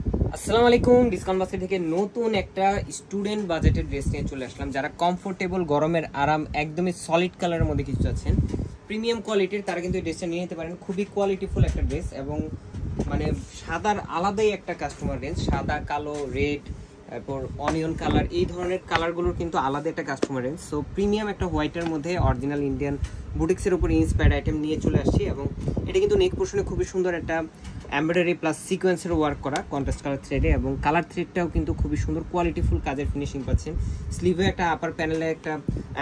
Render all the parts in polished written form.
আসসালামু আলাইকুম। Discount basket থেকে নতুন একটা স্টুডেন্ট বাজেটের ড্রেস নিয়ে চলে আসলাম। যারা কমফোর্টেবল, গরমের আরাম, একদমই সলিড কালারের মধ্যে কিছু চাচ্ছেন, প্রিমিয়াম কোয়ালিটির, তারা কিন্তু এই ড্রেসটা নিয়ে নিতে পারেন। খুবই কোয়ালিটিফুল একটা ড্রেস এবং মানে সাদার আলাদাই একটা কাস্টমার রেঞ্জ। সাদা, কালো, রেড, তারপর অনিয়ন কালার, এই ধরনের কালারগুলোর কিন্তু আলাদা একটা কাস্টমার রেঞ্জ। সো প্রিমিয়াম একটা হোয়াইটের মধ্যে অরিজিনাল ইন্ডিয়ান বুটিক্সের উপর ইন্সপায়ার্ড আইটেম নিয়ে চলে আসছি। এবং এটা কিন্তু নেক পোর্শনে খুবই সুন্দর একটা এমব্রয়ডারি প্লাস সিকোয়েন্সের ওয়ার্ক করা কন্ট্রাস্ট কালার থ্রেডে, এবং কালার থ্রেডটাও কিন্তু খুবই সুন্দর কোয়ালিটিফুল কাজের ফিনিশিং পাচ্ছেন। স্লিভে একটা আপার প্যানেলে একটা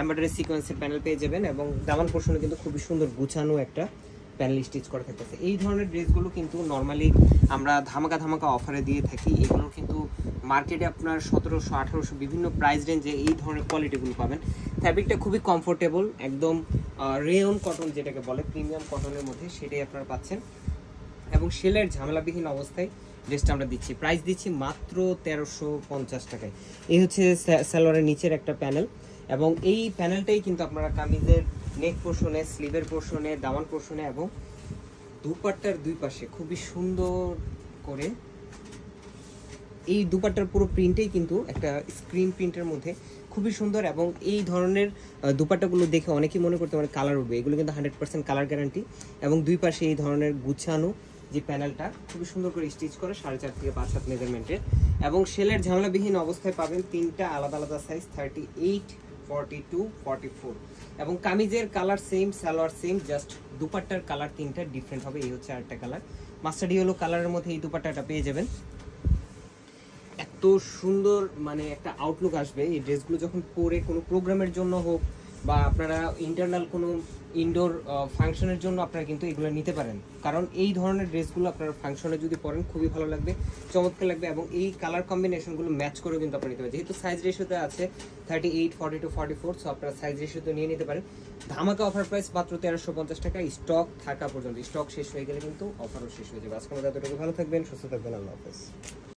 এমব্রয়ডারি সিকোয়েন্সের প্যানেল পেয়ে যাবেন, এবং দামান পোর্শনে কিন্তু খুবই সুন্দর গুছানো একটা প্যানেল স্টিচ করা থাকতেছে। এই ধরনের ড্রেসগুলো কিন্তু নর্মালি আমরা ধামাকা ধামাকা অফারে দিয়ে থাকি। এগুলো কিন্তু মার্কেটে আপনার 1700, 1800 বিভিন্ন প্রাইস রেঞ্জে এই ধরনের কোয়ালিটিগুলো পাবেন। ফ্যাব্রিকটা খুবই কমফোর্টেবল, একদম রেয়ন কটন যেটাকে বলে, প্রিমিয়াম কটনের মধ্যে, সেটাই আপনারা পাচ্ছেন। এবং সেলের ঝামেলাবিহীন অবস্থায় ড্রেসটা আমরা দিচ্ছি। প্রাইস দিচ্ছি মাত্র 1350 টাকায়। এই হচ্ছে সালোয়ারের নিচের একটা প্যানেল, এবং এই প্যানেলটাই কিন্তু আপনারা কামিজের নেক পোর্শনে, স্লিভের পোর্শনে, দামান পোর্শনে এবং দুপাট্টার দুই পাশে খুবই সুন্দর করে, এই দুপাট্টার পুরো প্রিন্টেই কিন্তু একটা স্ক্রিন প্রিন্টের মধ্যে খুবই সুন্দর। এবং এই ধরনের দুপাট্টাগুলো দেখে অনেকেই মনে করতে পারে কালার উঠবে, এগুলো কিন্তু 100% কালার গ্যারান্টি। এবং দুই পাশে এই ধরনের গুছানো যে প্যানেলটা খুবই সুন্দর করে স্টিচ করে 4.5 থেকে 5 হাত মেজারমেন্টের, এবং সেলের ঝামেলাবিহীন অবস্থায় পাবেন তিনটা আলাদা আলাদা সাইজ, 38, 42, 44। এবং কামিজের colour same, salwar same, just দুপাট্টার কালার তিনটা ডিফারেন্ট হবে। এই হচ্ছে আরেকটা কালার, মাস্টার্ড ইয়েলো কালারের মধ্যে এই দুপাট্টাটা পেয়ে যাবেন। এত সুন্দর মানে একটা আউটলুক আসবে এই ড্রেসগুলো যখন পরে কোনো প্রোগ্রামের জন্য হোক, বা আপনারা ইন্টারনাল কোনো ইনডোর ফাংশনের জন্য আপনারা কিন্তু এগুলো নিতে পারেন। কারণ এই ধরনের ড্রেসগুলো আপনারা ফাংশনে যদি পরেন খুবই ভালো লাগবে, চমৎকার লাগবে। এবং এই কালার কম্বিনেশনগুলো ম্যাচ করেও কিন্তু আপনারা নিতে পারেন। যেহেতু সাইজ রেশিওতে আছে 38, 42, 44, সো আপনারা সাইজ রেশিওতে নিয়ে নিতে পারেন। ধামাকা অফার প্রাইস মাত্র 1350 টাকা, স্টক থাকা পর্যন্ত। স্টক শেষ হয়ে গেলে কিন্তু অফারও শেষ হয়ে যাবে। আজকে আমাদের এতটুকু, ভালো থাকবেন, সুস্থ থাকবেন, আল্লাহ হাফেজ।